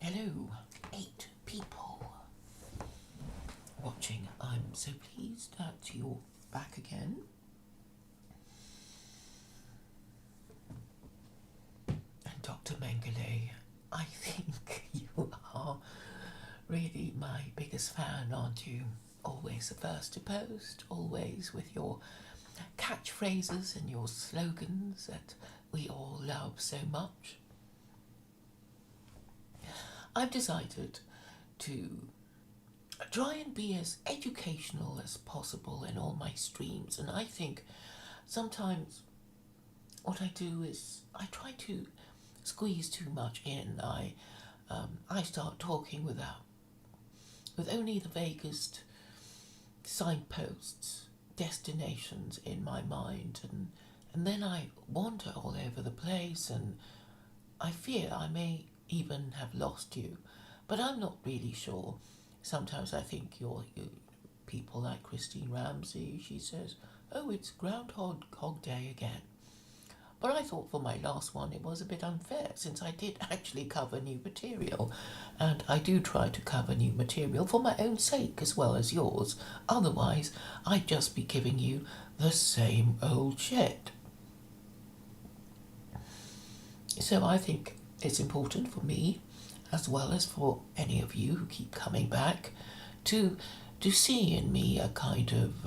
Hello, 8 people watching. I'm so pleased that you're back again. And Dr. Mengele, I think you are really my biggest fan, aren't you? Always the first to post, always with your catchphrases and your slogans that we all love so much. I've decided to try and be as educational as possible in all my streams, and I think sometimes what I do is I try to squeeze too much in. I start talking with only the vaguest signposts, destinations in my mind, and then I wander all over the place, and I fear I may even have lost you, but I'm not really sure. Sometimes I think you people like Christine Ramsey, she says, oh, it's Groundhog Day again. But I thought for my last one it was a bit unfair, since I did actually cover new material, and I do try to cover new material for my own sake as well as yours. Otherwise I'd just be giving you the same old shit. So I think it's important for me, as well as for any of you who keep coming back, to see in me a kind of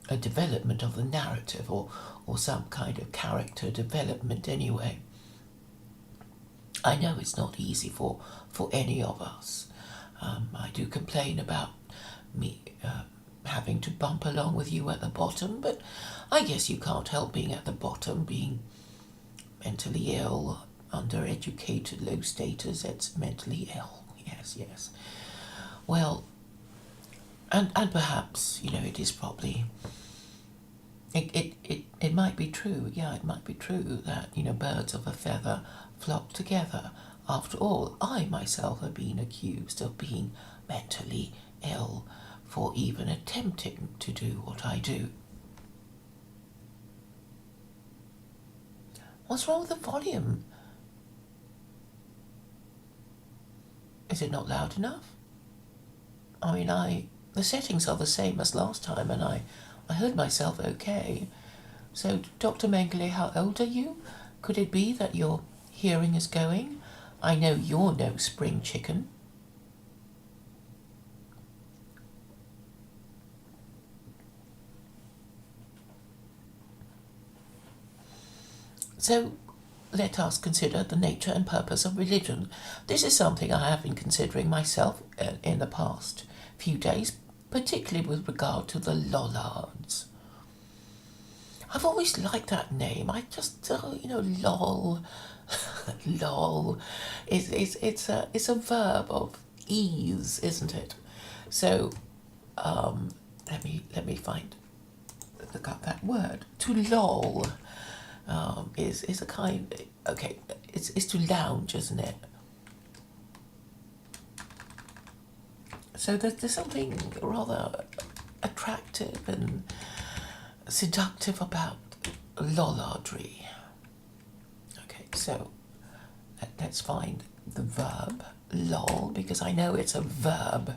a development of the narrative, or some kind of character development anyway. I know it's not easy for any of us. I do complain about me having to bump along with you at the bottom, but I guess you can't help being at the bottom, being mentally ill, undereducated, low status. It's mentally ill. Yes. Well, And perhaps, it is probably, it might be true, yeah, it might be true that, birds of a feather flock together. After all, I myself have been accused of being mentally ill for even attempting to do what I do. What's wrong with the volume? Is it not loud enough? I mean, the settings are the same as last time, and I heard myself okay. So, Dr. Mengele, how old are you? Could it be that your hearing is going? I know you're no spring chicken. So, let us consider the nature and purpose of religion. This is something I have been considering myself in the past few days, particularly with regard to the Lollards. I've always liked that name. I just, lol, lol. It's a verb of ease, isn't it? So, let me look up that word. To loll is a kind. Okay, it's to lounge, isn't it? So there's something rather attractive and seductive about lollardry. Okay, so let's find the verb lol, because I know it's a verb.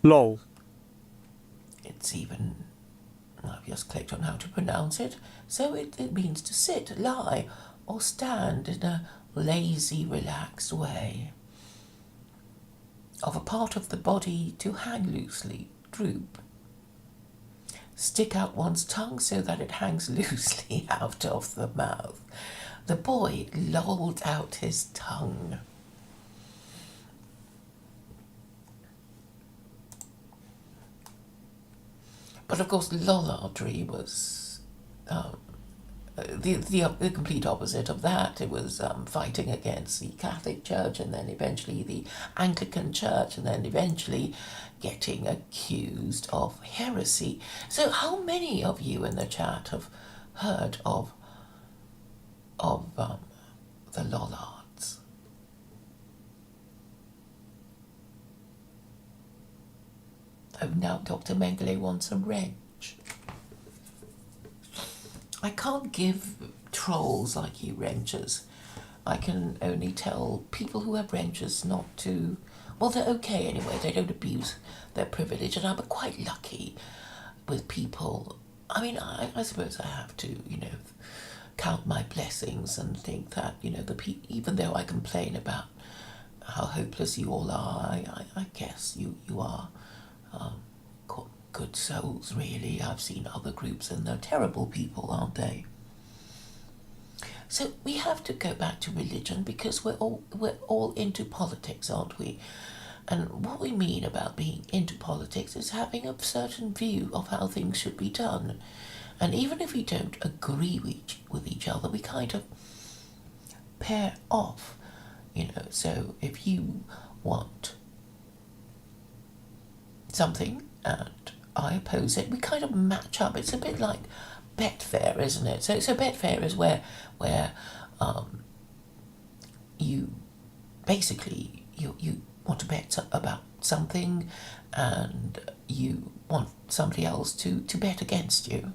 Lol. It's even, I've just clicked on how to pronounce it. So it means to sit, lie, or stand in a lazy, relaxed way. Of a part of the body to hang loosely, droop. Stick out one's tongue so that it hangs loosely out of the mouth. The boy lolled out his tongue. But of course, lollardry was the complete opposite of that. It was fighting against the Catholic Church, and then eventually the Anglican Church, and then eventually getting accused of heresy. So, how many of you in the chat have heard of the Lollards? Oh, now Dr. Mengele wants a wrench. I can't give trolls like you wrenches. I can only tell people who have wrenches not to. Well, they're okay anyway. They don't abuse their privilege, and I'm quite lucky with people. I mean, I suppose I have to, count my blessings and think that, even though I complain about how hopeless you all are, I guess you are good souls, really. I've seen other groups and they're terrible people, aren't they? So we have to go back to religion because we're all into politics, aren't we? And what we mean about being into politics is having a certain view of how things should be done. And even if we don't agree with each other, we kind of pair off, So if you want something and I oppose it, we kind of match up. It's a bit like Betfair, isn't it? So Betfair is where you basically you want to bet about something, and you want somebody else to bet against you.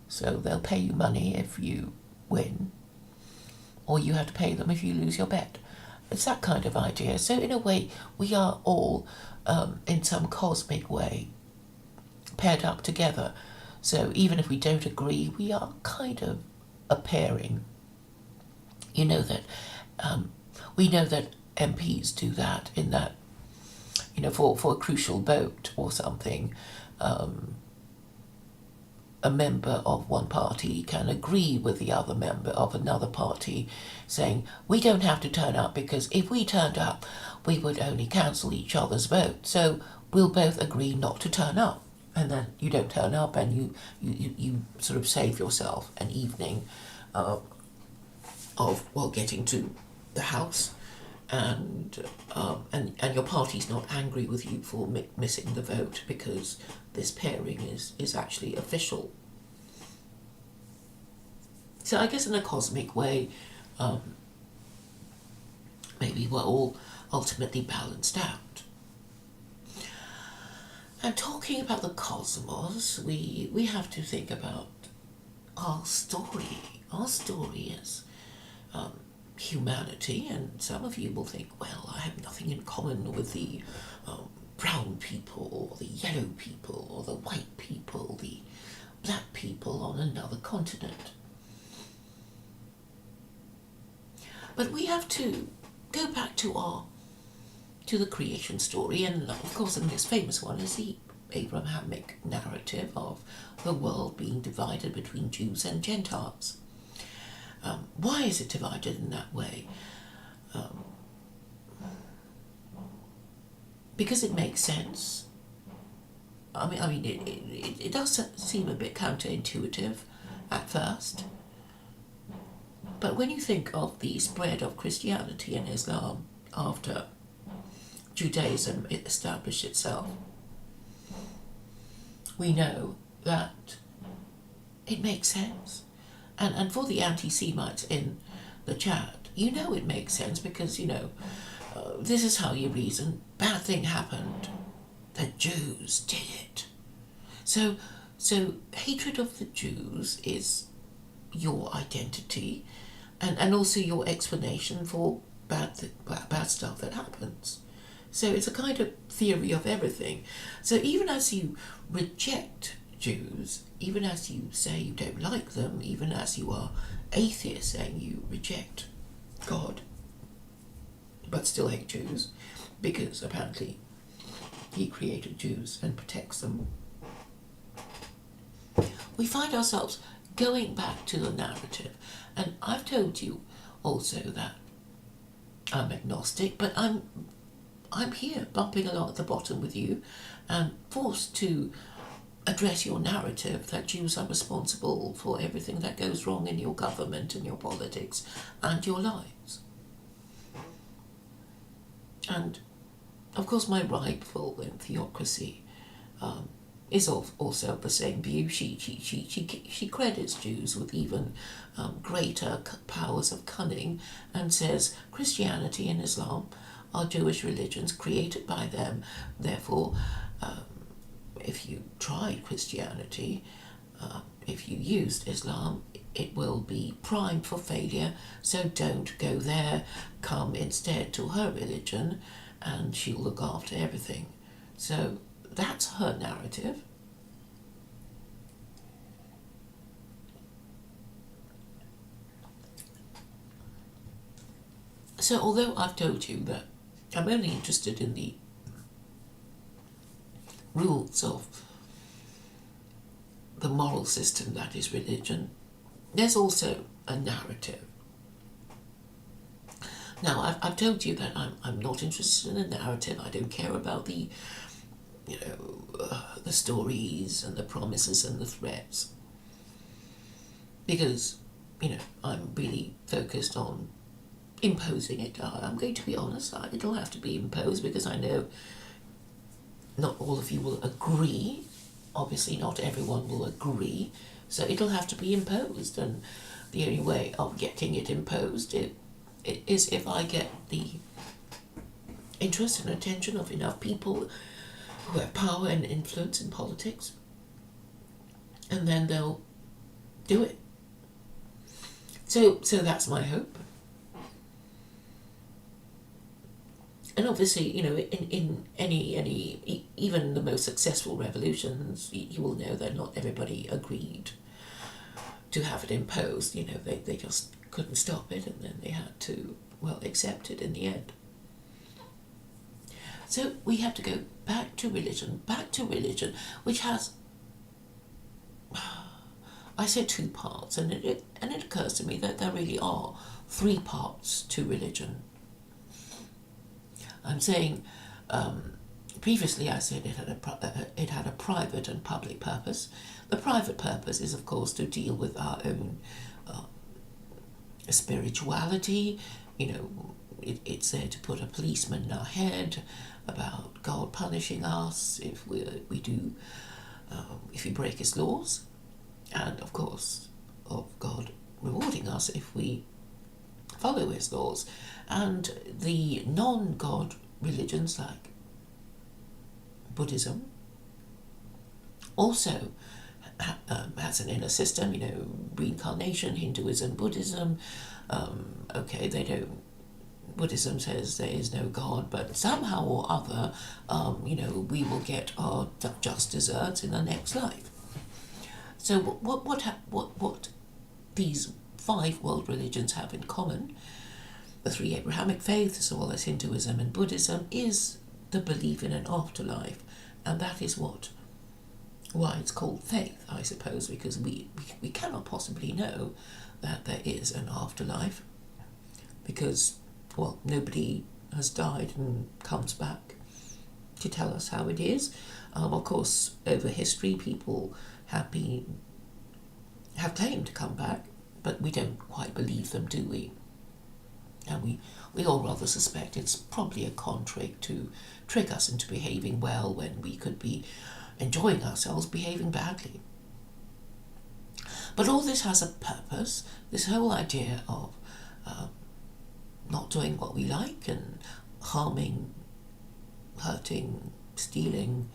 So they'll pay you money if you win, or you have to pay them if you lose your bet. It's that kind of idea. So in a way, we are all, in some cosmic way, paired up together. So even if we don't agree, we are kind of a pairing. You know that we know that MPs do that in that, for a crucial vote or something, a member of one party can agree with the other member of another party, saying, we don't have to turn up because if we turned up, we would only cancel each other's vote. So we'll both agree not to turn up. And then you don't turn up, and you sort of save yourself an evening of getting to the house and your party's not angry with you for missing the vote because this pairing is actually official. So I guess in a cosmic way, maybe we're all ultimately balanced out. And talking about the cosmos, we have to think about our story. Our story is humanity, and some of you will think, well, I have nothing in common with the brown people, or the yellow people, or the white people, the black people on another continent. But we have to go back to the creation story, and of course, the most famous one is the Abrahamic narrative of the world being divided between Jews and Gentiles. Why is it divided in that way? Because it makes sense. I mean, it does seem a bit counterintuitive at first. But when you think of the spread of Christianity and Islam after Judaism established itself, we know that it makes sense. And for the anti-Semites in the chat, you know it makes sense because, this is how you reason. Bad thing happened. The Jews did it. So hatred of the Jews is your identity and also your explanation for bad stuff that happens. So it's a kind of theory of everything. So even as you reject Jews, even as you say you don't like them, even as you are atheist saying you reject God, but still hate Jews, because apparently he created Jews and protects them, we find ourselves going back to the narrative. And I've told you also that I'm agnostic, but I'm here bumping along at the bottom with you and forced to address your narrative that Jews are responsible for everything that goes wrong in your government and your politics and your lives. And of course my rival in theocracy is also of the same view. She credits Jews with even greater powers of cunning and says Christianity and Islam are Jewish religions created by them. Therefore, if you tried Christianity, if you used Islam, it will be primed for failure. So don't go there. Come instead to her religion and she'll look after everything. So that's her narrative. So although I've told you that I'm only interested in the rules of the moral system that is religion, there's also a narrative. Now, I've told you that I'm not interested in the narrative. I don't care about the stories and the promises and the threats, because I'm really focused on imposing it. I'm going to be honest, it'll have to be imposed because I know not all of you will agree. Obviously not everyone will agree, so it'll have to be imposed, and the only way of getting it imposed is if I get the interest and attention of enough people who have power and influence in politics, and then they'll do it. So that's my hope. And obviously, in any even the most successful revolutions, you will know that not everybody agreed to have it imposed. They just couldn't stop it, and then they had to, accept it in the end. So we have to go back to religion, which has, I said 2 parts, and it occurs to me that there really are 3 parts to religion. I'm saying, previously I said it had a private and public purpose. The private purpose is, of course, to deal with our own spirituality, it's there to put a policeman in our head about God punishing us if we do, if we break his laws, and of course of God rewarding us if we follow his laws. And the non-God religions like Buddhism also has an inner system, reincarnation, Hinduism, Buddhism. Okay, they don't. Buddhism says there is no God, but somehow or other, we will get our just desserts in the next life. So what these 5 world religions have in common, the 3 Abrahamic faiths as well as Hinduism and Buddhism, is the belief in an afterlife, and that is why it's called faith, I suppose, because we cannot possibly know that there is an afterlife, because, well, nobody has died and comes back to tell us how it is. Of course, over history, people have claimed to come back, but we don't quite believe them, do we? And we all rather suspect it's probably a con trick to trick us into behaving well when we could be enjoying ourselves behaving badly. But all this has a purpose. This whole idea of not doing what we like and harming, hurting, stealing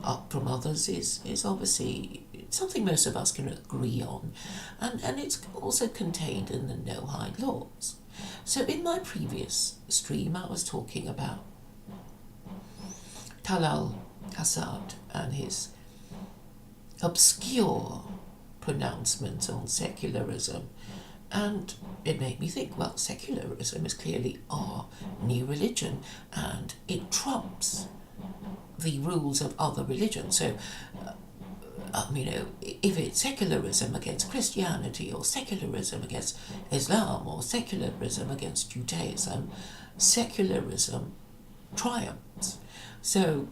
up from others is obviously something most of us can agree on, and it's also contained in the no-hide laws. So in my previous stream I was talking about Talal Hassad and his obscure pronouncements on secularism, and it made me think, well, secularism is clearly our new religion and it trumps the rules of other religions. So if it's secularism against Christianity or secularism against Islam or secularism against Judaism, secularism triumphs. So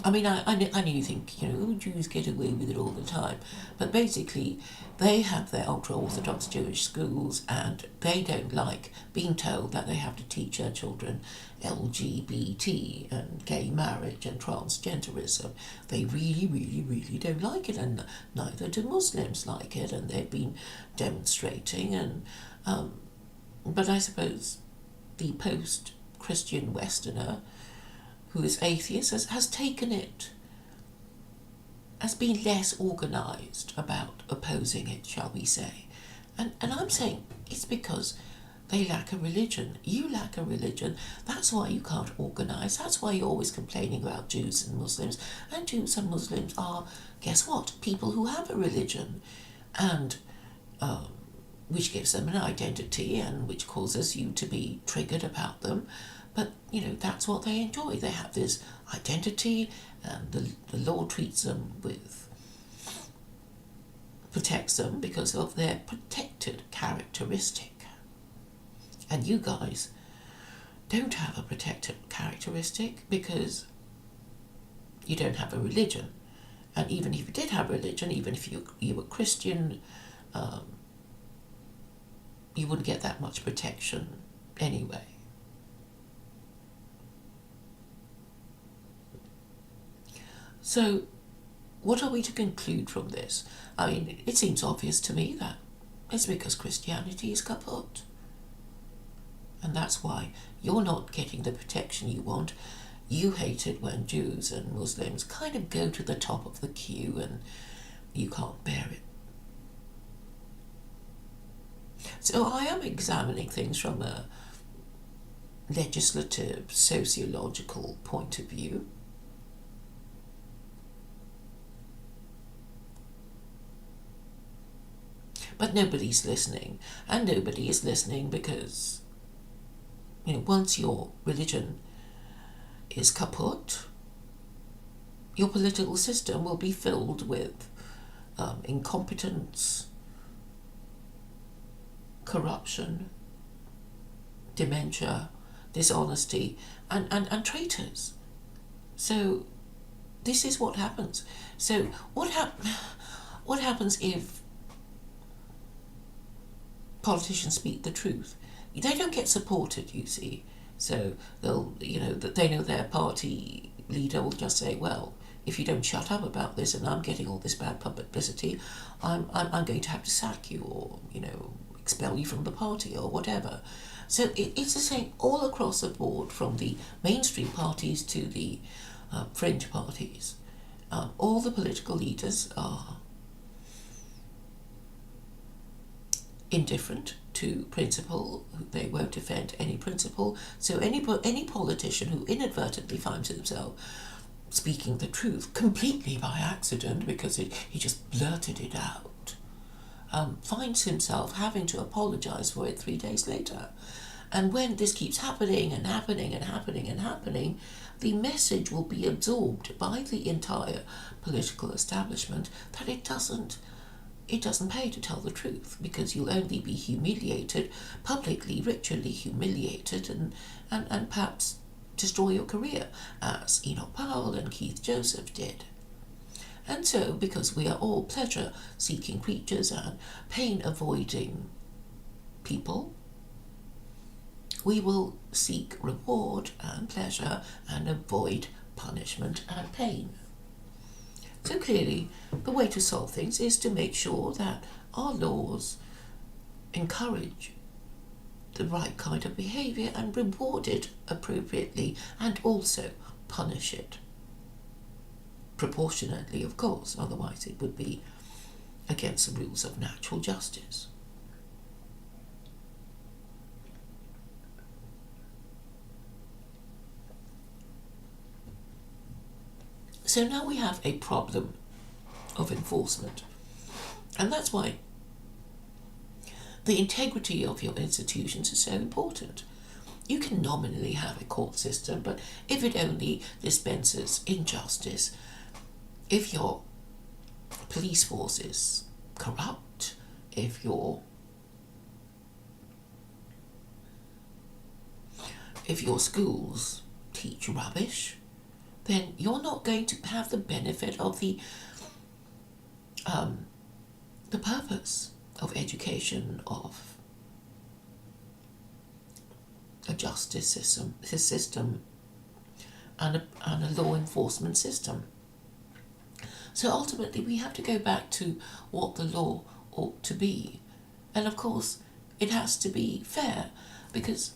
I know you think, Jews get away with it all the time, but basically they have their ultra-Orthodox Jewish schools and they don't like being told that they have to teach their children LGBT and gay marriage and transgenderism. They really, really, really don't like it, and neither do Muslims like it, and they've been demonstrating. And but I suppose the post-Christian Westerner who is atheist has taken it, has been less organised about opposing it, shall we say. And I'm saying it's because they lack a religion. You lack a religion. That's why you can't organise. That's why you're always complaining about Jews and Muslims. And Jews and Muslims are, guess what, people who have a religion, and which gives them an identity and which causes you to be triggered about them. But, that's what they enjoy. They have this identity, and the law treats them protects them because of their protected characteristic. And you guys don't have a protected characteristic because you don't have a religion. And even if you did have a religion, even if you were Christian, you wouldn't get that much protection anyway. So, what are we to conclude from this? I mean, it seems obvious to me that it's because Christianity is kaput. And that's why you're not getting the protection you want. You hate it when Jews and Muslims kind of go to the top of the queue and you can't bear it. So I am examining things from a legislative, sociological point of view. But nobody's listening, and nobody is listening because, once your religion is kaput, your political system will be filled with incompetence, corruption, dementia, dishonesty, and traitors. So this is what happens. So what happens if politicians speak the truth, they don't get supported, you see. So they know their party leader will just say, well, if you don't shut up about this and I'm getting all this bad publicity, I'm going to have to sack you or, expel you from the party or whatever. So it's the same all across the board, from the mainstream parties to the fringe parties. All the political leaders are indifferent to principle. They won't defend any principle. So any politician who inadvertently finds himself speaking the truth completely by accident because he just blurted it out, finds himself having to apologize for it 3 days later. And when this keeps happening and happening and happening and happening, the message will be absorbed by the entire political establishment that it doesn't pay to tell the truth, because you'll only be humiliated, publicly, ritually humiliated, and perhaps destroy your career, as Enoch Powell and Keith Joseph did. And so, because we are all pleasure-seeking creatures and pain-avoiding people, we will seek reward and pleasure and avoid punishment and pain. So clearly, the way to solve things is to make sure that our laws encourage the right kind of behaviour and reward it appropriately, and also punish it proportionately, of course, otherwise it would be against the rules of natural justice. So now we have a problem of enforcement, and that's why the integrity of your institutions is so important. You can nominally have a court system, but if it only dispenses injustice, if your police force is corrupt, if your schools teach rubbish, then you're not going to have the benefit of the purpose of education, of a justice system and a law enforcement system. So ultimately we have to go back to what the law ought to be. And of course it has to be fair, because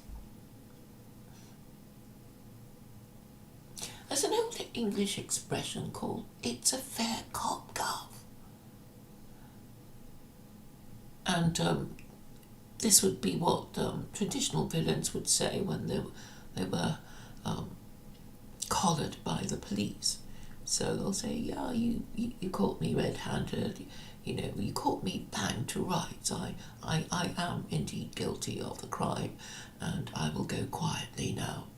there's an old English expression called "it's a fair cop, gov." And this would be what traditional villains would say when they were collared by the police. So they'll say, yeah, you caught me red-handed, you caught me banged to rights. I am indeed guilty of the crime, and I will go quietly now.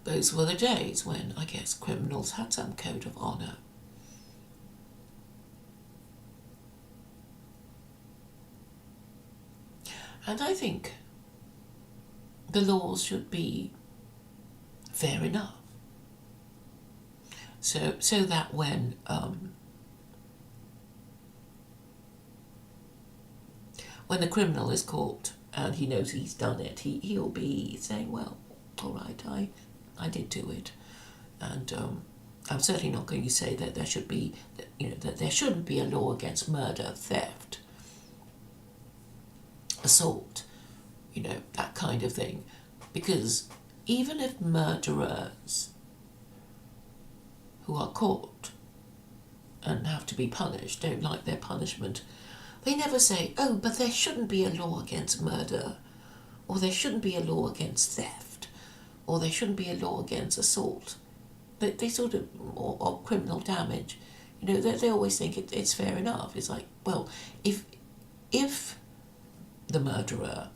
Those were the days when, I guess, criminals had some code of honour. And I think the laws should be fair enough, so that when the criminal is caught and he knows he's done it, he'll be saying, well, all right, I did do it, and I'm certainly not going to say that there should be, that there shouldn't be a law against murder, theft, assault, that kind of thing, because even if murderers who are caught and have to be punished don't like their punishment, they never say, oh, but there shouldn't be a law against murder, or there shouldn't be a law against theft, or there shouldn't be a law against assault. They sort of, or criminal damage. They always think it's fair enough. It's like, well, if the murderer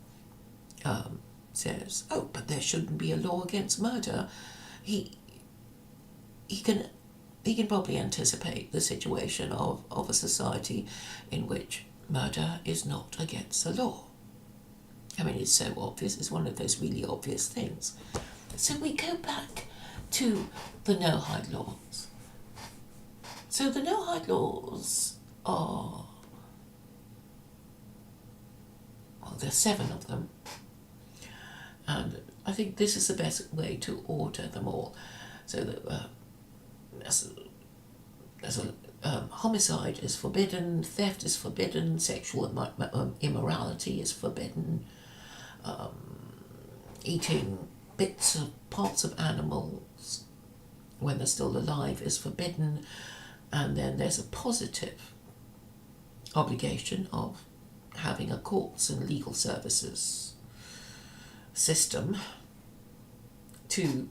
says, oh, but there shouldn't be a law against murder, he can probably anticipate the situation of a society in which murder is not against the law. I mean, it's so obvious. It's one of those really obvious things. So we go back to the no-hide laws. So the no-hide laws are well, there's 7 of them, and I think this is the best way to order them all, so that homicide is forbidden, theft is forbidden, sexual immorality is forbidden, eating bits of parts of animals when they're still alive is forbidden, and then there's a positive obligation of having a courts and legal services system to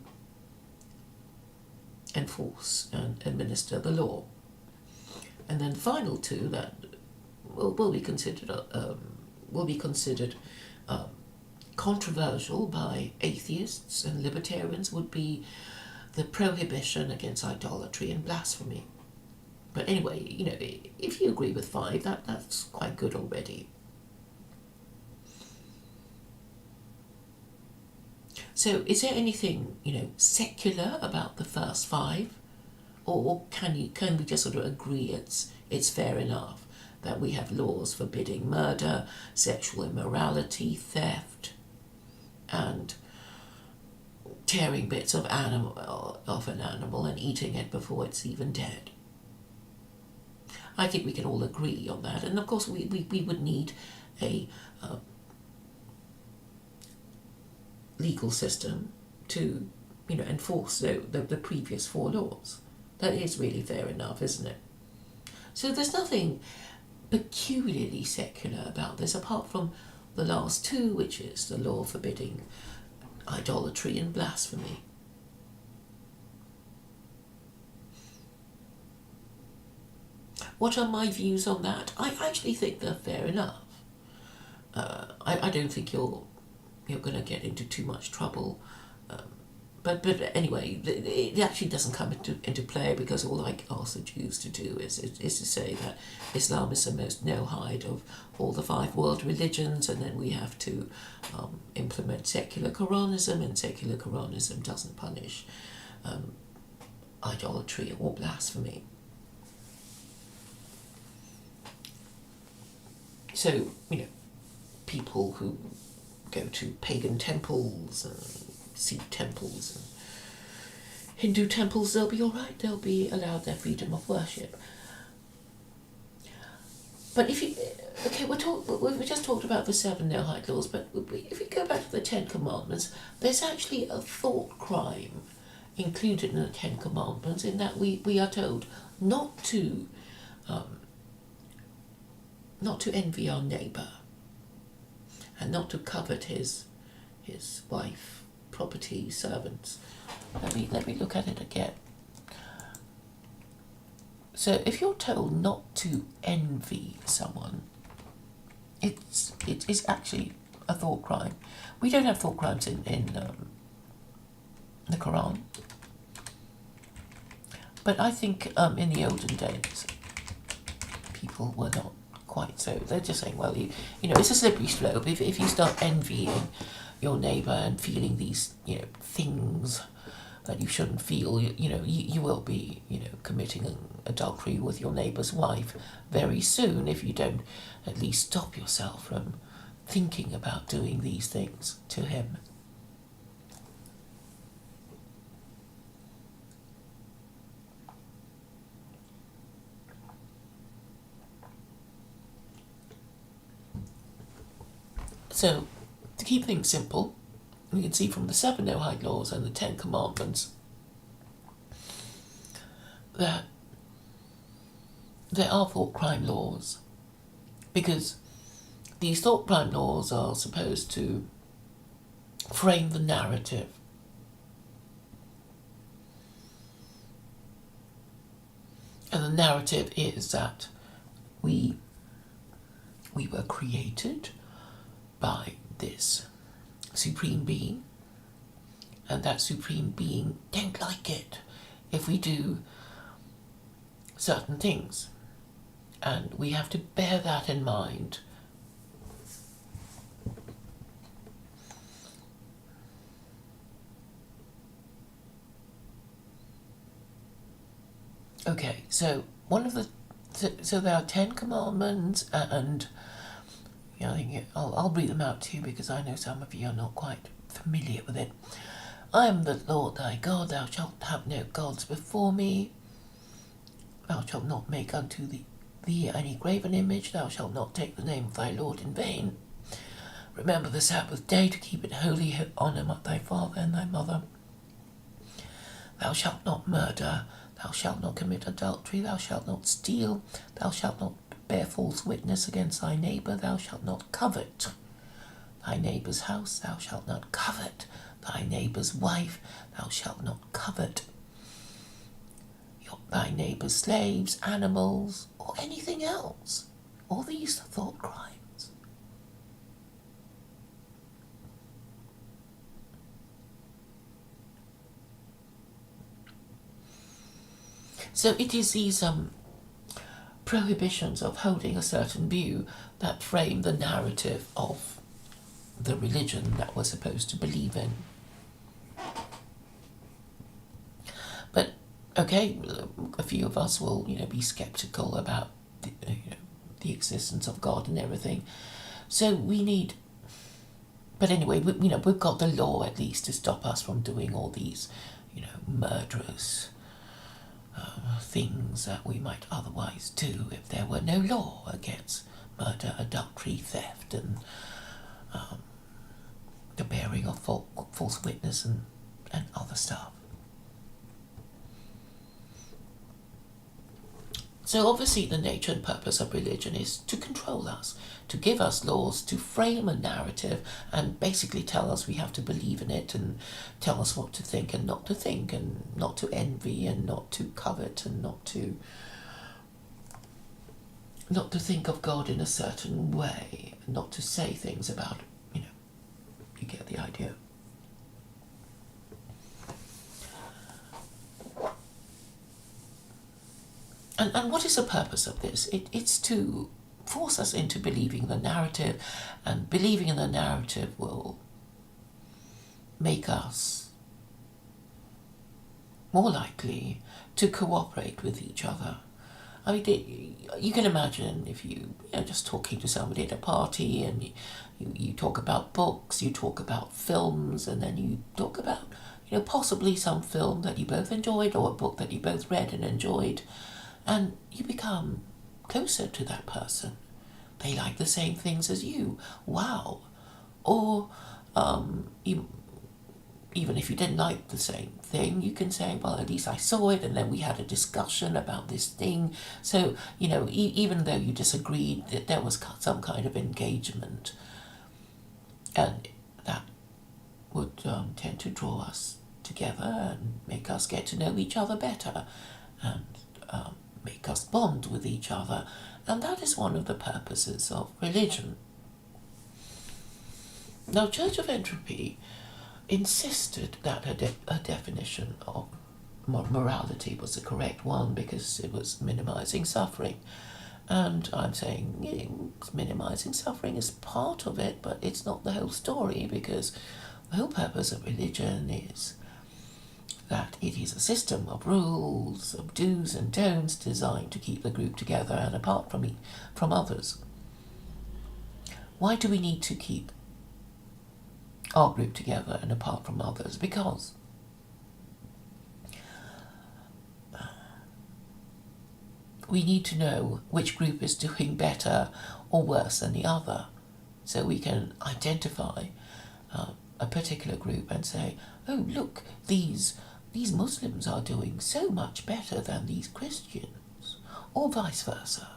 enforce and administer the law. And then the final 2 that will be considered controversial by atheists and libertarians would be the prohibition against idolatry and blasphemy. But anyway, if you agree with 5, that's quite good already. So is there anything, secular about the first 5? Or can we just sort of agree it's fair enough that we have laws forbidding murder, sexual immorality, theft, and tearing bits of an animal and eating it before it's even dead? I think we can all agree on that, and of course we would need a legal system to enforce the previous 4 laws. That is really fair enough, isn't it? So there's nothing peculiarly secular about this apart from the last 2, which is the law forbidding idolatry and blasphemy. What are my views on that? I actually think they're fair enough. I don't think you're going to get into too much trouble. But anyway, it actually doesn't come into play, because all I ask the Jews to do is to say that Islam is the most no-hide of all the 5 world religions, and then we have to implement secular Quranism, and secular Quranism doesn't punish idolatry or blasphemy. So, people who go to pagan temples and Sikh temples and Hindu temples, they'll be all right. They'll be allowed their freedom of worship. But if you, we just talked about the 7 no-hide laws, but if we go back to the 10 Commandments, there's actually a thought crime included in the 10 Commandments, in that we are told not to envy our neighbour, and not to covet his wife, property, servants. Let me look at it again. So if you're told not to envy someone, it is actually a thought crime. We don't have thought crimes in the Quran, but I think in the olden days people were not quite so. They're just saying, well, it's a slippery slope. If you start envying your neighbour and feeling these things that you shouldn't feel, you will be committing adultery with your neighbour's wife very soon, if you don't at least stop yourself from thinking about doing these things to him. So, to keep things simple, we can see from the 7 no-hide laws and the 10 Commandments that there are thought crime laws, because these thought crime laws are supposed to frame the narrative. And the narrative is that we were created by this supreme being, and that supreme being don't like it if we do certain things, and we have to bear that in mind. Okay, so so there are 10 commandments, and I think I'll read them out to you because I know some of you are not quite familiar with it. I am the Lord thy God, thou shalt have no gods before me. Thou shalt not make unto thee any graven image, thou shalt not take the name of thy Lord in vain. Remember the Sabbath day to keep it holy, honour thy father and thy mother. Thou shalt not murder, thou shalt not commit adultery, thou shalt not steal, thou shalt not bear false witness against thy neighbour, thou shalt not covet thy neighbour's house, thou shalt not covet thy neighbour's wife, thou shalt not covet thy neighbour's slaves, animals, or anything else. All these are thought crimes. So it is these prohibitions of holding a certain view that frame the narrative of the religion that we're supposed to believe in. But okay, a few of us will, be skeptical about the existence of God and everything. So we need. But anyway, we've got the law at least to stop us from doing all these, murderous things that we might otherwise do if there were no law against murder, adultery, theft, and the bearing of false witness and other stuff. So obviously the nature and purpose of religion is to control us, to give us laws, to frame a narrative and basically tell us we have to believe in it and tell us what to think and not to think and not to envy and not to covet and not to think of God in a certain way, not to say things about, you get the idea. And what is the purpose of this? It's to force us into believing the narrative, and believing in the narrative will make us more likely to cooperate with each other. I mean, you can imagine if you just talking to somebody at a party and you talk about books, you talk about films, and then you talk about, possibly some film that you both enjoyed or a book that you both read and enjoyed. And you become closer to that person. They like the same things as you. Wow. Or even if you didn't like the same thing, you can say, well, at least I saw it, and then we had a discussion about this thing. So, even though you disagreed, that there was some kind of engagement. And that would tend to draw us together and make us get to know each other better. And make us bond with each other, and that is one of the purposes of religion. Now, Church of Entropy insisted that her definition of morality was the correct one because it was minimizing suffering. And I'm saying minimizing suffering is part of it, but it's not the whole story, because the whole purpose of religion is that it is a system of rules, of do's and don'ts designed to keep the group together and apart from others. Why do we need to keep our group together and apart from others? Because we need to know which group is doing better or worse than the other, so we can identify a particular group and say, oh, look, these Muslims are doing so much better than these Christians, or vice versa.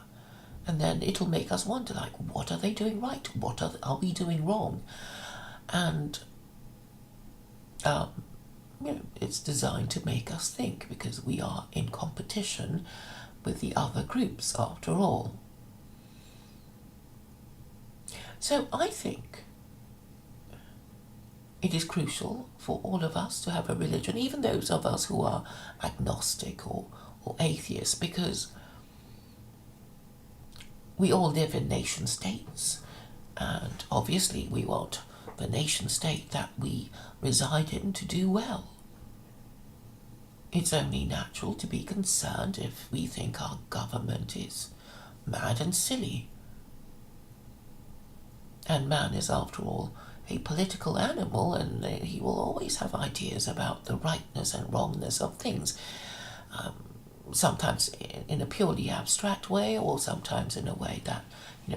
And then it'll make us wonder, like, what are they doing right? What are we doing wrong? And it's designed to make us think, because we are in competition with the other groups, after all. So I think it is crucial for all of us to have a religion, even those of us who are agnostic or atheists, because we all live in nation states, and obviously we want the nation state that we reside in to do well. It's only natural to be concerned if we think our government is mad and silly. And man is, after all, a political animal, and he will always have ideas about the rightness and wrongness of things. Sometimes in a purely abstract way, or sometimes in a way that,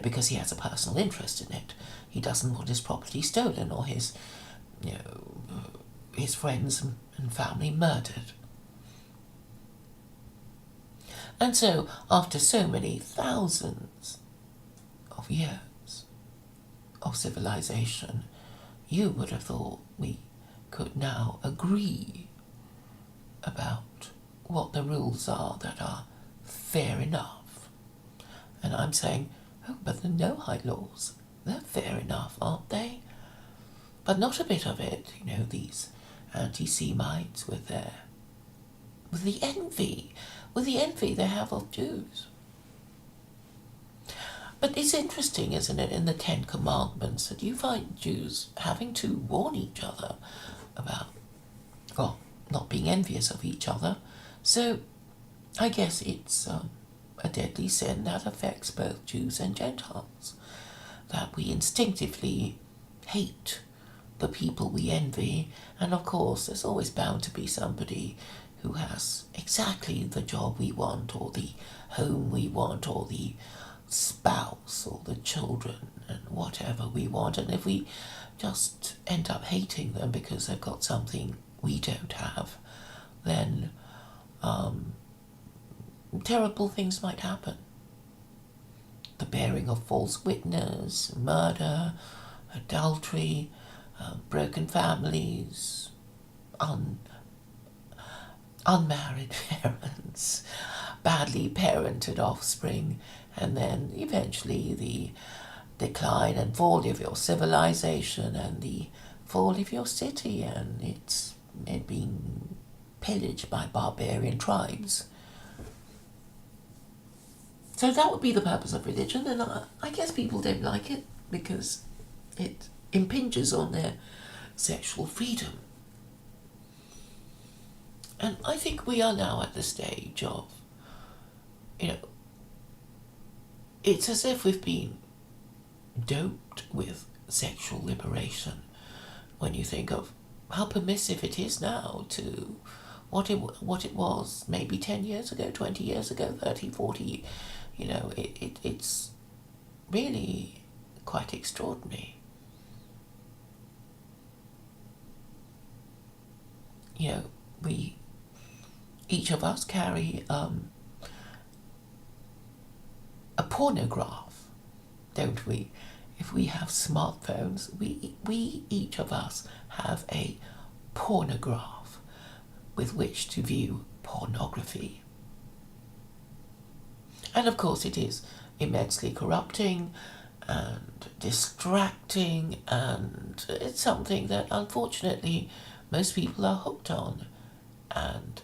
because he has a personal interest in it. He doesn't want his property stolen or his friends and family murdered. And so, after so many thousands of years of civilization, you would have thought we could now agree about what the rules are that are fair enough. And I'm saying, oh, but the Noahide laws, they're fair enough, aren't they? But not a bit of it, these anti-Semites with the envy they have of Jews. But it's interesting, isn't it, in the Ten Commandments that you find Jews having to warn each other about, well, not being envious of each other. So I guess it's a deadly sin that affects both Jews and Gentiles, that we instinctively hate the people we envy, and of course there's always bound to be somebody who has exactly the job we want, or the home we want, or the spouse, or the children, and whatever we want. And if we just end up hating them because they've got something we don't have, then terrible things might happen. The bearing of false witness, murder, adultery, broken families, unmarried parents, badly parented offspring, and then eventually the decline and fall of your civilization and the fall of your city, and it being pillaged by barbarian tribes. So that would be the purpose of religion, and I guess people don't like it because it impinges on their sexual freedom. And I think we are now at the stage of, it's as if we've been doped with sexual liberation when you think of how permissive it is now to what it was maybe 10 years ago, 20 years ago, 30, 40. It's really quite extraordinary. We, each of us, carry a pornograph, don't we? If we have smartphones, we each of us have a pornograph with which to view pornography. And of course it is immensely corrupting and distracting, and it's something that unfortunately most people are hooked on, and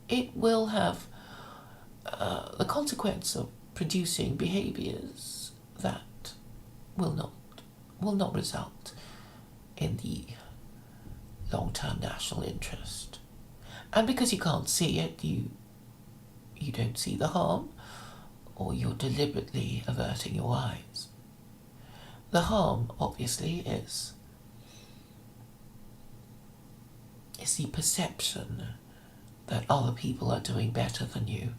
it will have the consequence of producing behaviours that will not result in the long-term national interest. And because you can't see it, you don't see the harm, or you're deliberately averting your eyes. The harm, obviously, is the perception that other people are doing better than you.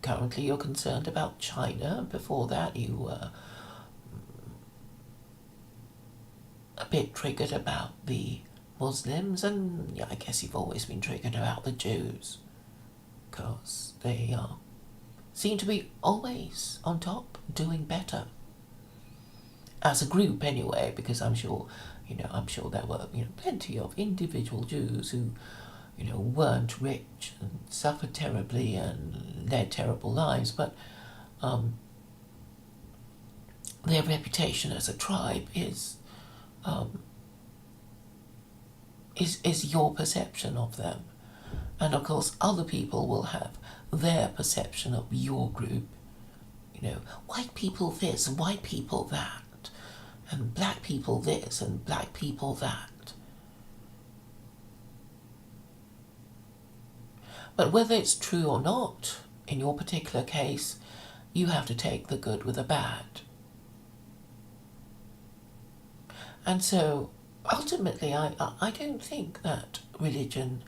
Currently you're concerned about China. Before that you were a bit triggered about the Muslims, and I guess you've always been triggered about the Jews, because they seem to be always on top, doing better. As a group anyway, because I'm sure there were plenty of individual Jews who weren't rich and suffered terribly and led terrible lives, but their reputation as a tribe is your perception of them. And of course other people will have their perception of your group. White people this, white people that, and black people this and black people that. But whether it's true or not, in your particular case, you have to take the good with the bad. And so ultimately, I don't think that religion,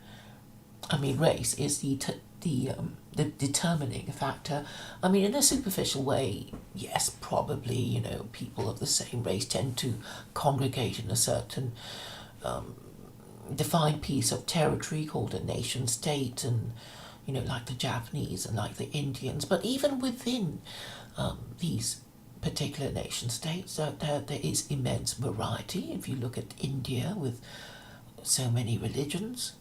I mean, race is the determining factor. I mean, in a superficial way, yes, probably, people of the same race tend to congregate in a certain defined piece of territory called a nation state, and, like the Japanese and like the Indians. But even within these particular nation states, there is immense variety. If you look at India with so many religions,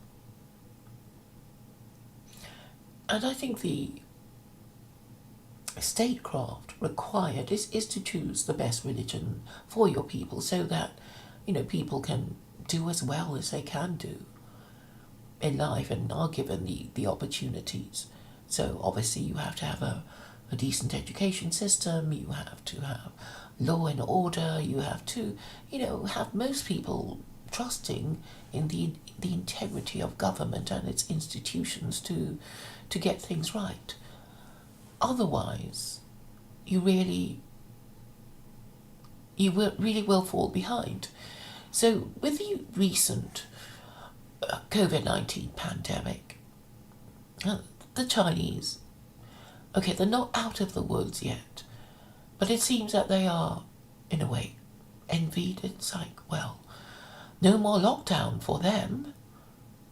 and I think the statecraft required is to choose the best religion for your people, so that people can do as well as they can do in life and are given the opportunities. So obviously you have to have a decent education system, you have to have law and order, you have to have most people trusting in the integrity of government and its institutions to get things right. Otherwise, you really will fall behind. So with the recent COVID-19 pandemic, the Chinese, okay, they're not out of the woods yet, but it seems that they are, in a way, envied. It's like, well, no more lockdown for them.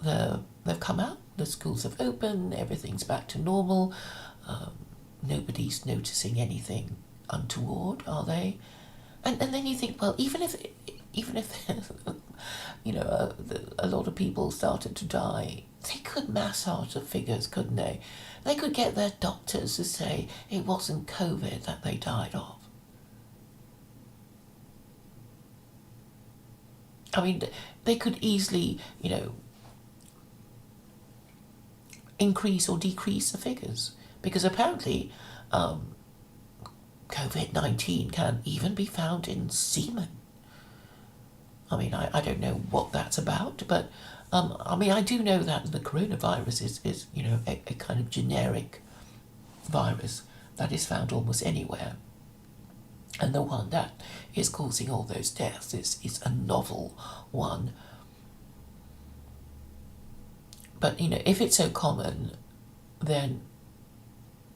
They've come out, the schools have opened, everything's back to normal. Nobody's noticing anything untoward, are they? And then you think, well, even if a lot of people started to die, they could massage the figures, couldn't they? They could get their doctors to say it wasn't COVID that they died of. I mean, they could easily, increase or decrease the figures, because apparently COVID-19 can even be found in semen. I mean, I don't know what that's about, but I mean, I do know that the coronavirus is a kind of generic virus that is found almost anywhere. And the one that is causing all those deaths is a novel one. But, if it's so common, then,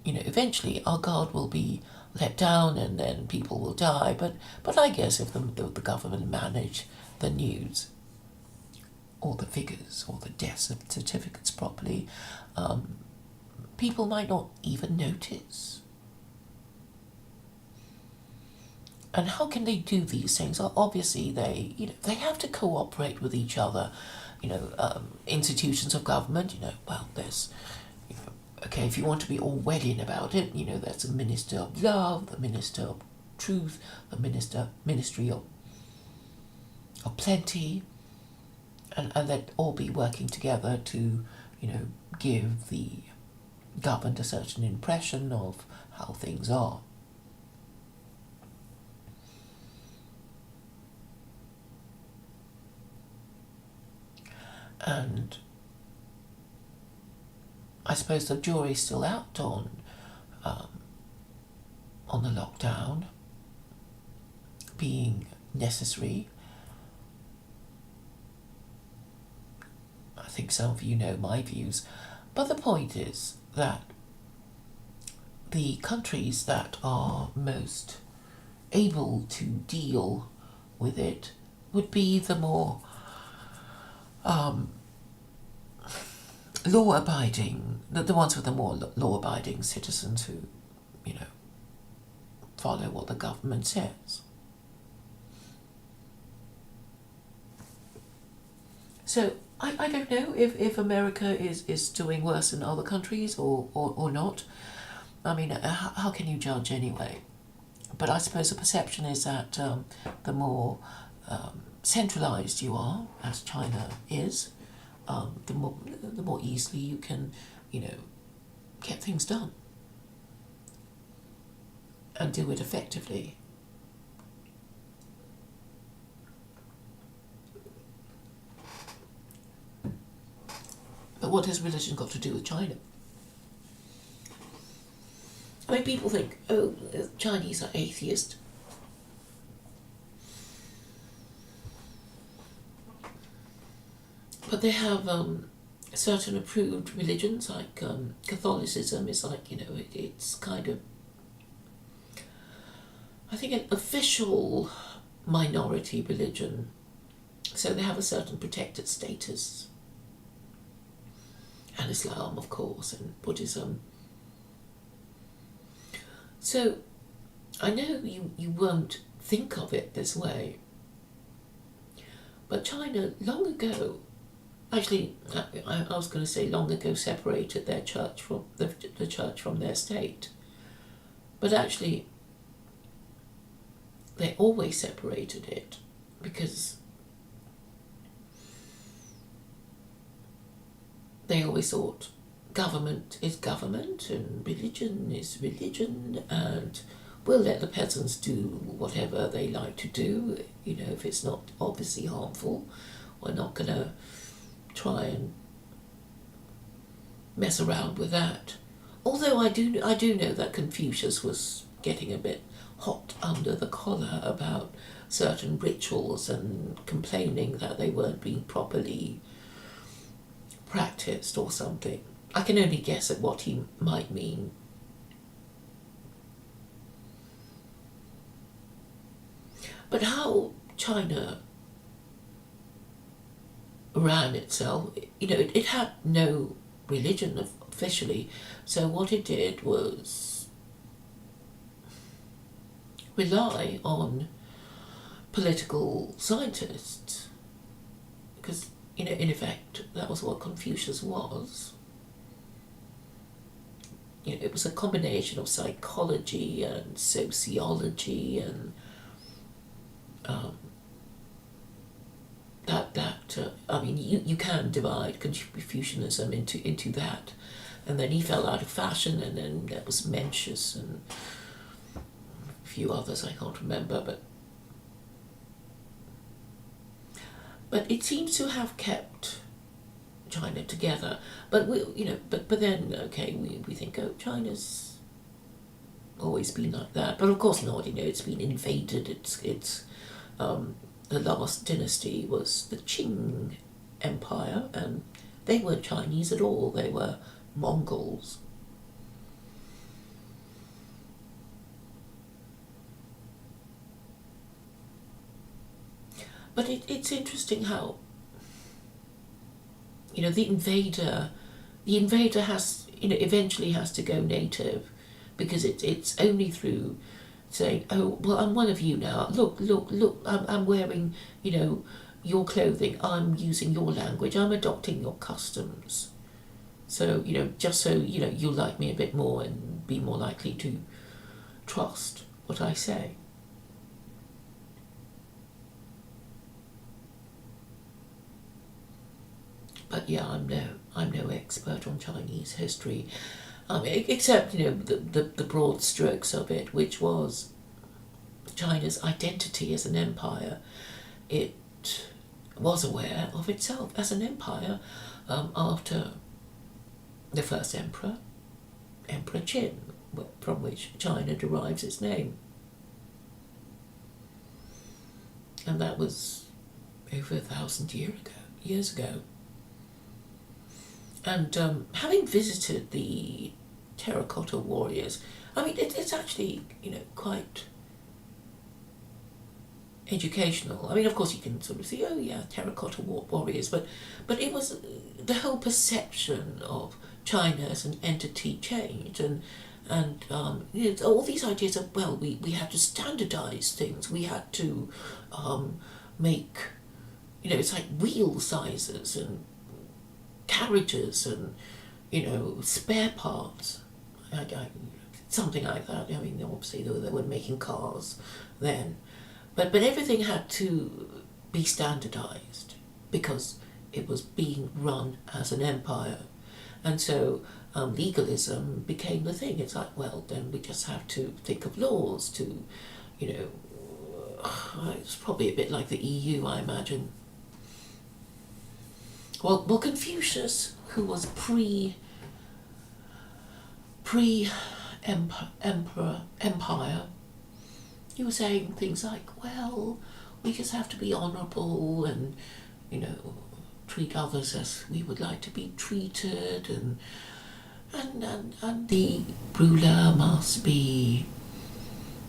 eventually our guard will be let down and then people will die. But I guess if the government manage the news or the figures or the death certificates properly, people might not even notice. And how can they do these things? Well, obviously, they have to cooperate with each other. Institutions of government. Well, there's, okay, if you want to be Orwellian about it, there's the Minister of Love, the Minister of Truth, the Ministry of Plenty, and they'd all be working together to, give the government a certain impression of how things are. And I suppose the jury's still out on the lockdown being necessary. I think some of you know my views, but the point is that the countries that are most able to deal with it would be the more law-abiding, the ones with the more law-abiding citizens who, follow what the government says. So I don't know if America is doing worse than other countries or not. I mean, how can you judge anyway? But I suppose the perception is that the more centralized you are, as China is, the more easily you can, get things done and do it effectively. But what has religion got to do with China? I mean, people think, oh, the Chinese are atheist. But they have certain approved religions, like Catholicism is like, it's kind of, I think, an official minority religion. So they have a certain protected status. And Islam, of course, and Buddhism. So I know you won't think of it this way, but China long ago, actually, I was going to say long ago, separated their church from the church from their state. But actually, they always separated it because they always thought government is government and religion is religion, and we'll let the peasants do whatever they like to do. If it's not obviously harmful, we're not going to try and mess around with that. Although I do know that Confucius was getting a bit hot under the collar about certain rituals and complaining that they weren't being properly practiced or something. I can only guess at what he might mean. But how China ran itself, it had no religion officially, so what it did was rely on political scientists, because in effect that was what Confucius was. It was a combination of psychology and sociology and you can divide Confucianism into that, and then he fell out of fashion, and then there was Mencius and a few others I can't remember, but it seems to have kept China together. But but then we think, oh, China's always been like that, but of course not. It's been invaded. It's the last dynasty was the Qing Empire, and they weren't Chinese at all. They were Mongols. But it's interesting how the invader has eventually has to go native, because it's only through saying, oh well, I'm one of you now, look, I'm wearing your clothing, I'm using your language, I'm adopting your customs, so just so you'll like me a bit more and be more likely to trust what I say. But yeah, I'm no expert on Chinese history, except the broad strokes of it, which was China's identity as an empire. It was aware of itself as an empire after the first emperor, Emperor Qin, from which China derives its name, and that was over 1,000 years ago. And having visited the terracotta warriors, it's actually quite educational. Of course you can sort of see, oh yeah, terracotta warriors, but it was the whole perception of China as an entity changed, and all these ideas of, well, we had to standardize things, we had to make it's like wheel sizes and carriages and spare parts, something like that. Obviously they weren't making cars then, but everything had to be standardized because it was being run as an empire, and so legalism became the thing. It's like, well, then we just have to think of laws to it's probably a bit like the EU, I imagine. Well, Confucius, who was empire, he was saying things like, well, we just have to be honourable and treat others as we would like to be treated, and the ruler must be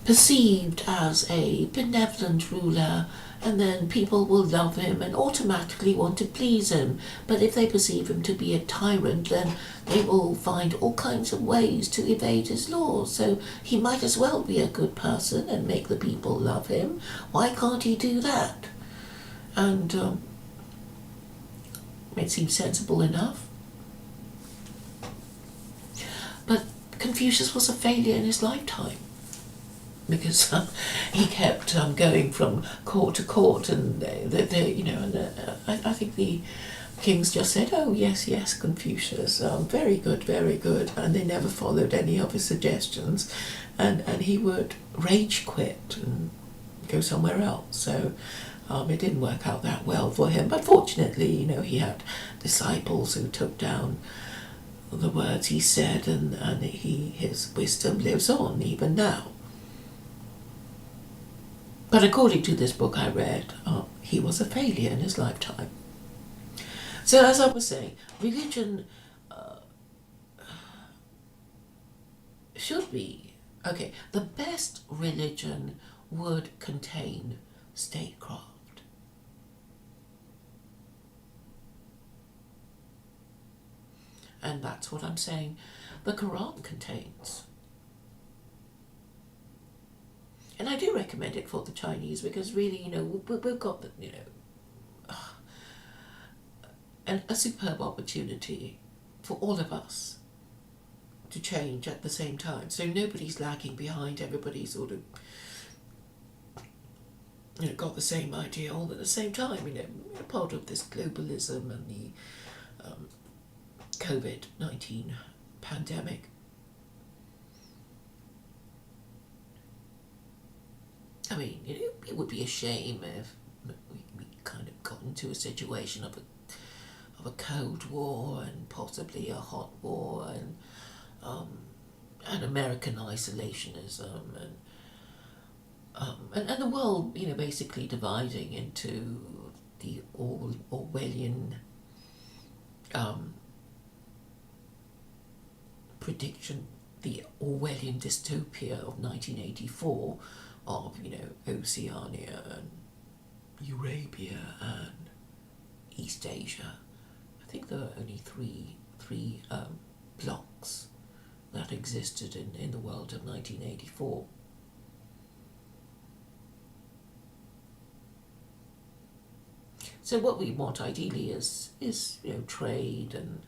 perceived as a benevolent ruler, and then people will love him and automatically want to please him. But if they perceive him to be a tyrant, then they will find all kinds of ways to evade his laws. So he might as well be a good person and make the people love him. Why can't he do that? And it seems sensible enough. But Confucius was a failure in his lifetime, because he kept going from court to court, and I think the kings just said, "Oh yes, yes, Confucius, very good, and they never followed any of his suggestions, and he would rage quit and go somewhere else. So it didn't work out that well for him, but fortunately, he had disciples who took down the words he said, and his wisdom lives on even now. But according to this book I read, he was a failure in his lifetime. So as I was saying, religion should be, okay, the best religion would contain statecraft. And that's what I'm saying the Quran contains. And I do recommend it for the Chinese, because really, we've got the, a superb opportunity for all of us to change at the same time. So nobody's lagging behind, everybody's sort of got the same idea all at the same time, part of this globalism and the COVID-19 pandemic. I mean, it would be a shame if we kind of got into a situation of a Cold War and possibly a hot war, and American isolationism, and the world, basically dividing into the Orwellian prediction, the Orwellian dystopia of 1984 of, Oceania and Eurasia and East Asia. I think there are only three blocks that existed in the world of 1984. So what we want ideally is trade, and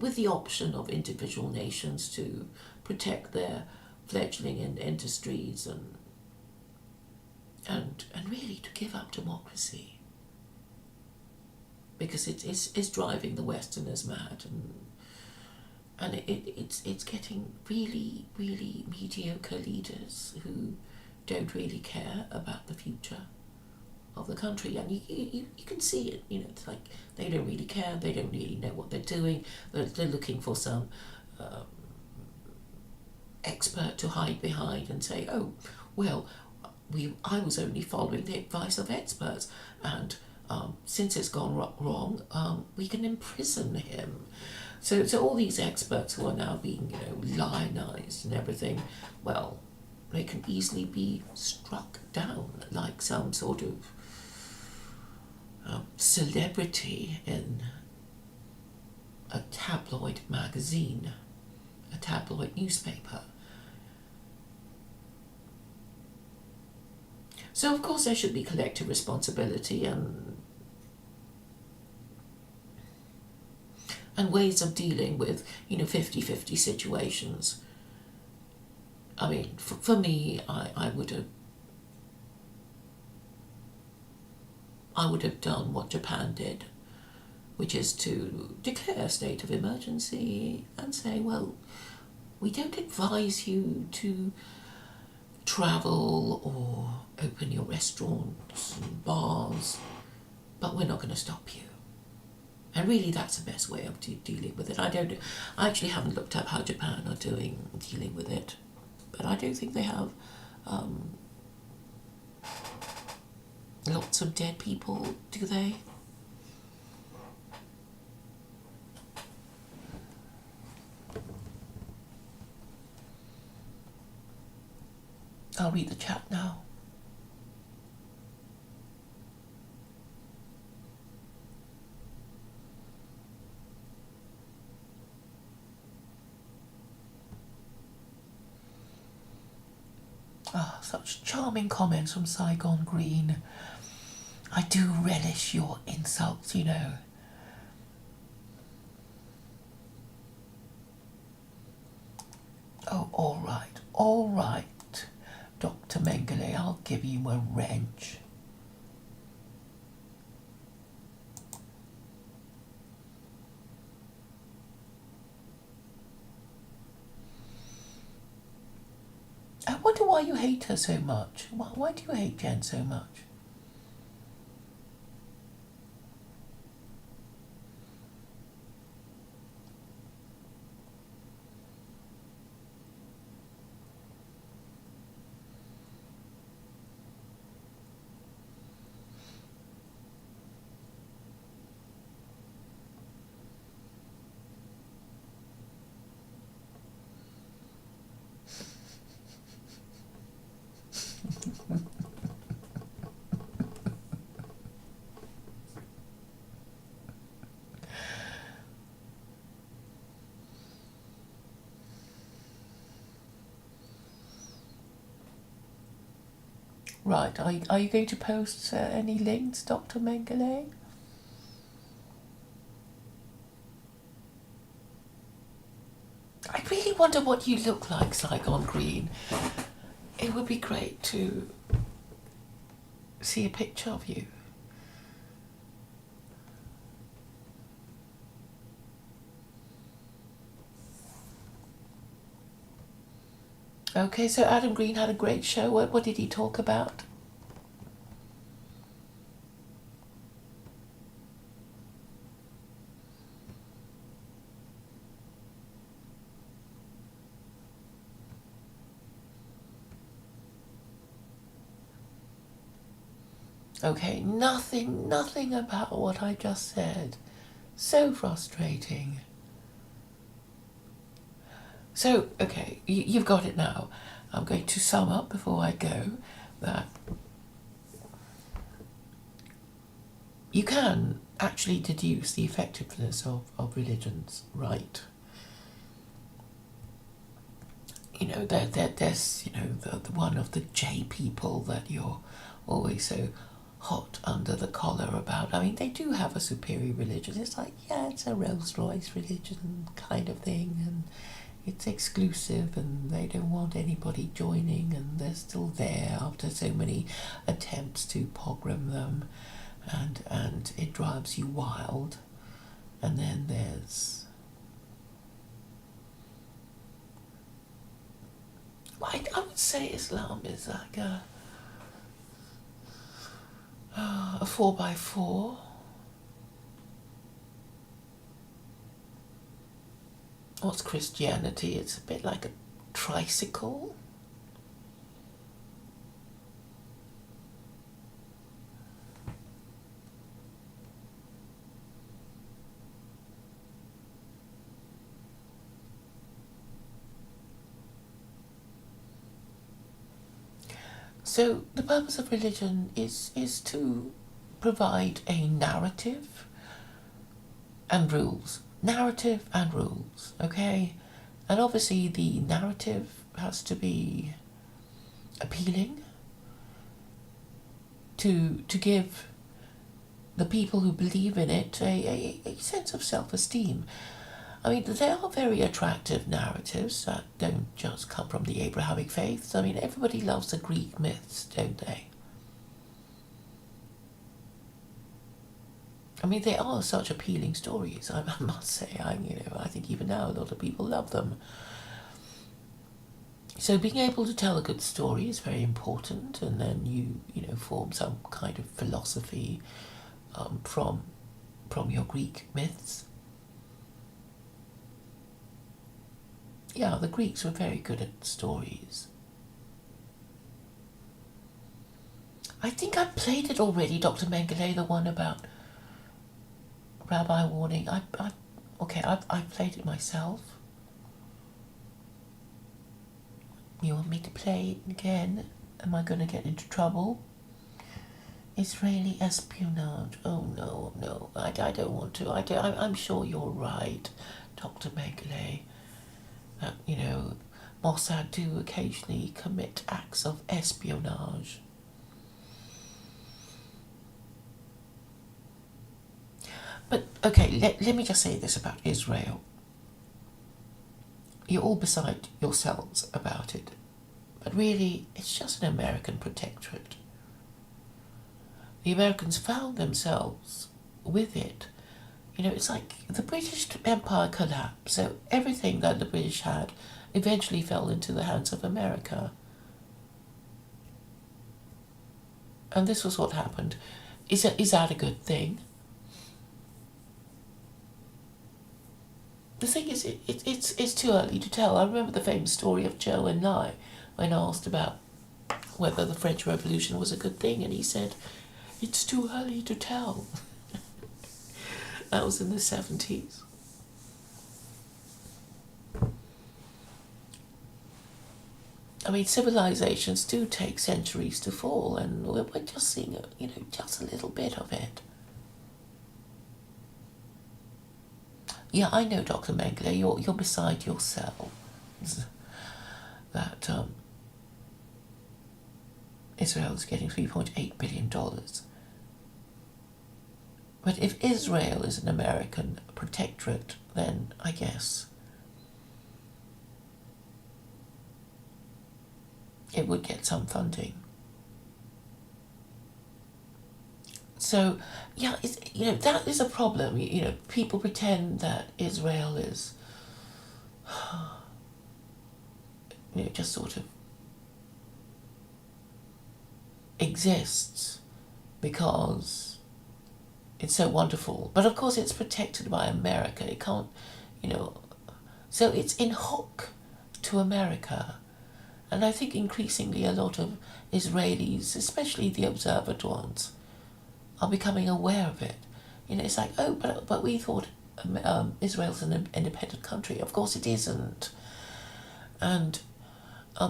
with the option of individual nations to protect their fledgling industries, and really to give up democracy, because it's driving the Westerners mad, and it's getting really, really mediocre leaders who don't really care about the future of the country. And you can see it, it's like they don't really care, they don't really know what they're doing, they're looking for some expert to hide behind and say, oh, well, I was only following the advice of experts, and since it's gone wrong, we can imprison him. So all these experts who are now being, lionized and everything, well, they can easily be struck down like some sort of celebrity in a tabloid magazine, a tabloid newspaper. So of course there should be collective responsibility and ways of dealing with 50-50 situations. I mean, for me, I would have done what Japan did, which is to declare a state of emergency and say, well, we don't advise you to travel or open your restaurants and bars, but we're not going to stop you. And really, that's the best way of dealing with it. I actually haven't looked up how Japan are dealing with it, but I don't think they have lots of dead people, do they? I'll read the chat now. Ah, such charming comments from Saigon Green. I do relish your insults, you know. Oh, all right, Dr. Mengele, I'll give you a wrench. I wonder why you hate her so much. Why do you hate Jen so much? Right, are you going to post any links, Dr. Mengele? I really wonder what you look like, Saigon Green. It would be great to see a picture of you. Okay, so Adam Green had a great show. What did he talk about? Okay, nothing about what I just said. So frustrating. So, okay, you've got it now. I'm going to sum up before I go that you can actually deduce the effectiveness of religions, right? You know, there's, you know, the one of the J people that you're always so hot under the collar about. I mean, they do have a superior religion. It's like, yeah, it's a Rolls Royce religion kind of thing, and it's exclusive, and they don't want anybody joining, and they're still there after so many attempts to pogrom them, and it drives you wild. And then there's, I would say Islam is like a 4x4. What's Christianity? It's a bit like a tricycle. So the purpose of religion is to provide a narrative and rules. Narrative and rules, okay? And obviously the narrative has to be appealing to give the people who believe in it a sense of self-esteem. I mean, there are very attractive narratives that don't just come from the Abrahamic faiths. I mean, everybody loves the Greek myths, don't they? I mean, they are such appealing stories, I must say. I think even now a lot of people love them. So being able to tell a good story is very important, and then you know, form some kind of philosophy from your Greek myths. Yeah, the Greeks were very good at stories. I think I played it already, Dr. Mengele, the one about Rabbi Warning. I've played it myself. You want me to play it again? Am I going to get into trouble? Israeli espionage. Oh no, no, I don't want to. I'm sure you're right, Dr. Mengele. You know, Mossad do occasionally commit acts of espionage. But okay, let me just say this about Israel. You're all beside yourselves about it, but really, it's just an American protectorate. The Americans found themselves with it. You know, it's like the British Empire collapsed, so everything that the British had eventually fell into the hands of America. And this was what happened. Is that a good thing? The thing is, it's too early to tell. I remember the famous story of Zhou Enlai when asked about whether the French Revolution was a good thing, and he said, "It's too early to tell." That was in the 70s. I mean, civilizations do take centuries to fall, and we're just seeing, just a little bit of it. Yeah, I know, Dr. Mengele, you're beside yourselves. That Israel is getting $3.8 billion. But if Israel is an American protectorate, then I guess it would get some funding. So, yeah, that is a problem. People pretend that Israel is, just sort of exists because it's so wonderful. But of course, it's protected by America. It can't, so it's in hook to America. And I think increasingly a lot of Israelis, especially the observant ones, are becoming aware of it. It's like, oh, but we thought Israel's an independent country. Of course it isn't. And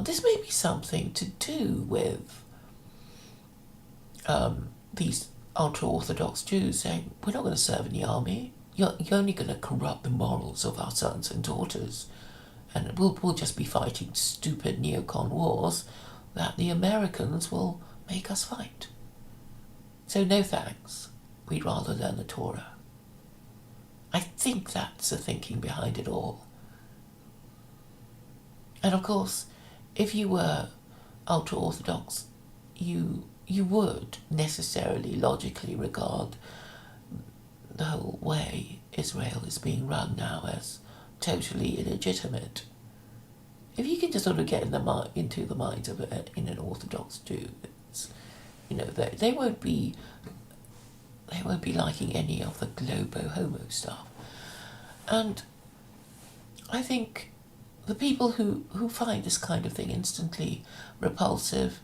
this may be something to do with these ultra-Orthodox Jews saying, we're not going to serve in the army. You're only going to corrupt the morals of our sons and daughters. And we'll just be fighting stupid neocon wars that the Americans will make us fight. So no thanks. We'd rather learn the Torah. I think that's the thinking behind it all. And of course, if you were ultra-Orthodox, you would necessarily, logically regard the whole way Israel is being run now as totally illegitimate. If you can just sort of get into the minds of an Orthodox Jew, they won't be liking any of the globo homo stuff. And I think the people who find this kind of thing instantly repulsive,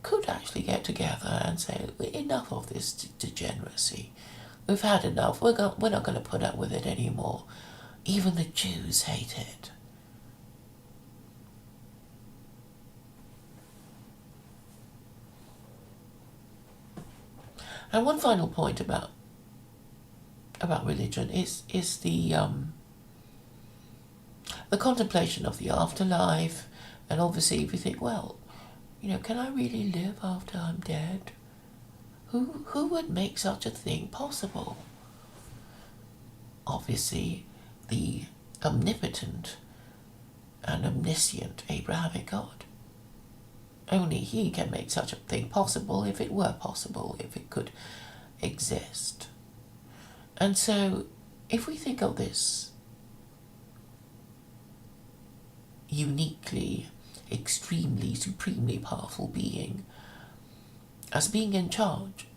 could actually get together and say, enough of this degeneracy. We've had enough. We're not going to put up with it anymore. Even the Jews hate it. And one final point about religion is the contemplation of the afterlife, and obviously if you think, well, can I really live after I'm dead? Who would make such a thing possible? Obviously, the omnipotent and omniscient Abrahamic God. Only he can make such a thing possible if it were possible, if it could exist. And so, if we think of this uniquely, extremely, supremely powerful being as being in charge,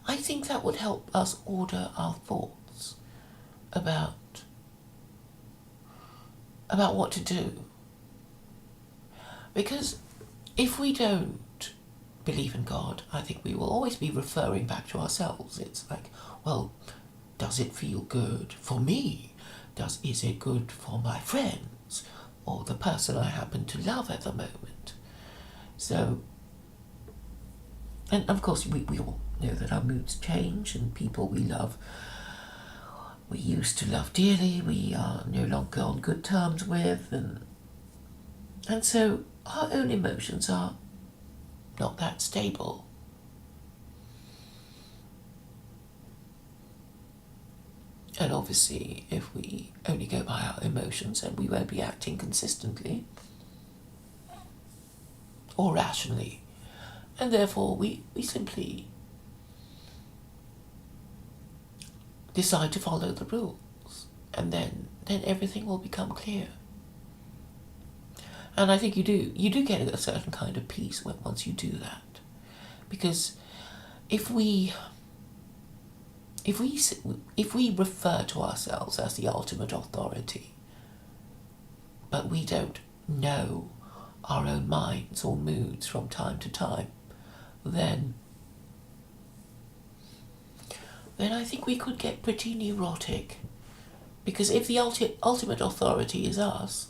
I think that would help us order our thoughts about what to do. Because if we don't believe in God, I think we will always be referring back to ourselves. It's like, well, does it feel good for me? Is it good for my friends? or the person I happen to love at the moment. So, and of course, we all know that our moods change, and people we love, we used to love dearly, we are no longer on good terms with, and so our own emotions are not that stable. And obviously, if we only go by our emotions, then we won't be acting consistently or rationally. And therefore, we simply decide to follow the rules. And then everything will become clear. And I think you do get a certain kind of peace once you do that. Because if we refer to ourselves as the ultimate authority, but we don't know our own minds or moods from time to time, then I think we could get pretty neurotic. Because if the ultimate authority is us,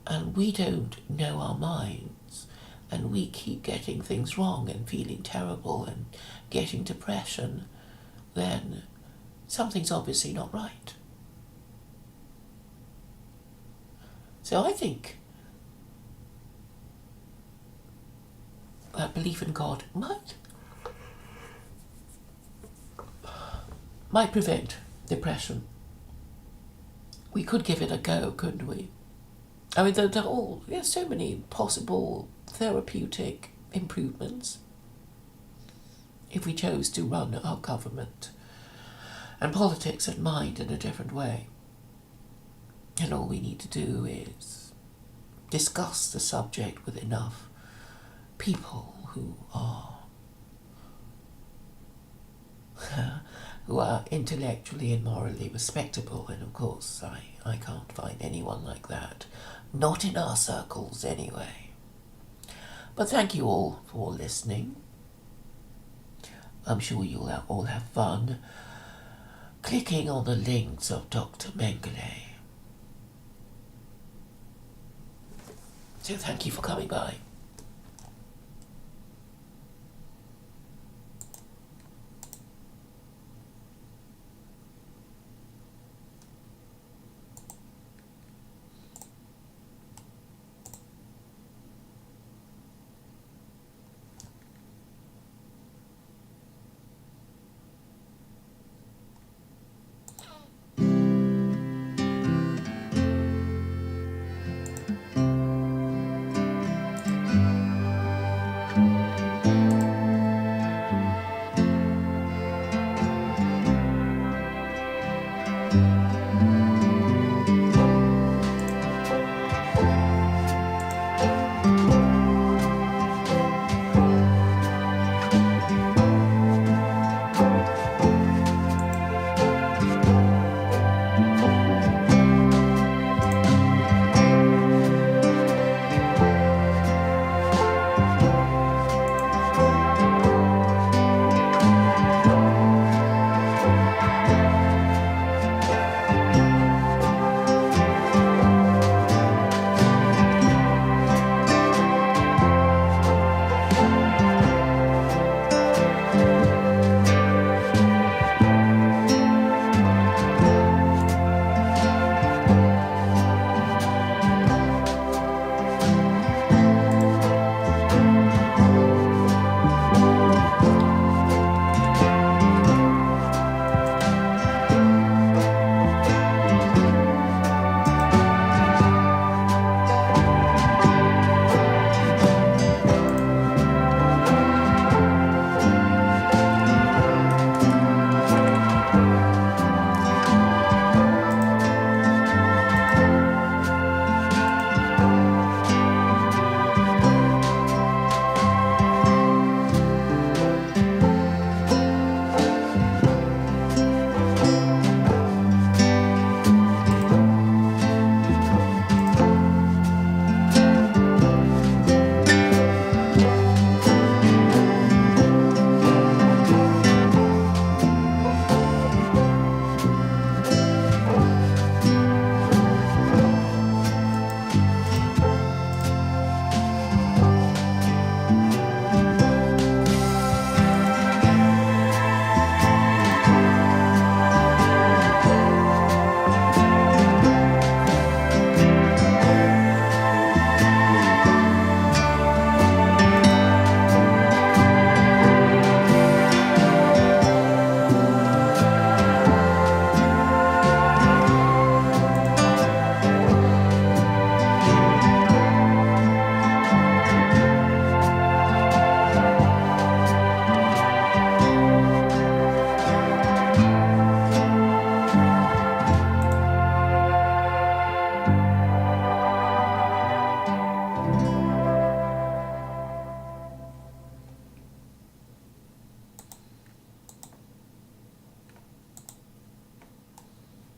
and we don't know our minds, and we keep getting things wrong and feeling terrible and getting depression, then something's obviously not right. So I think that belief in God might prevent depression. We could give it a go, couldn't we? I mean, there's so many possible therapeutic improvements if we chose to run our government and politics and mind in a different way. And all we need to do is discuss the subject with enough people who are intellectually and morally respectable, and of course I can't find anyone like that. Not in our circles, anyway. But thank you all for listening. I'm sure you'll all have fun clicking on the links of Dr. Mengele. So thank you for coming by.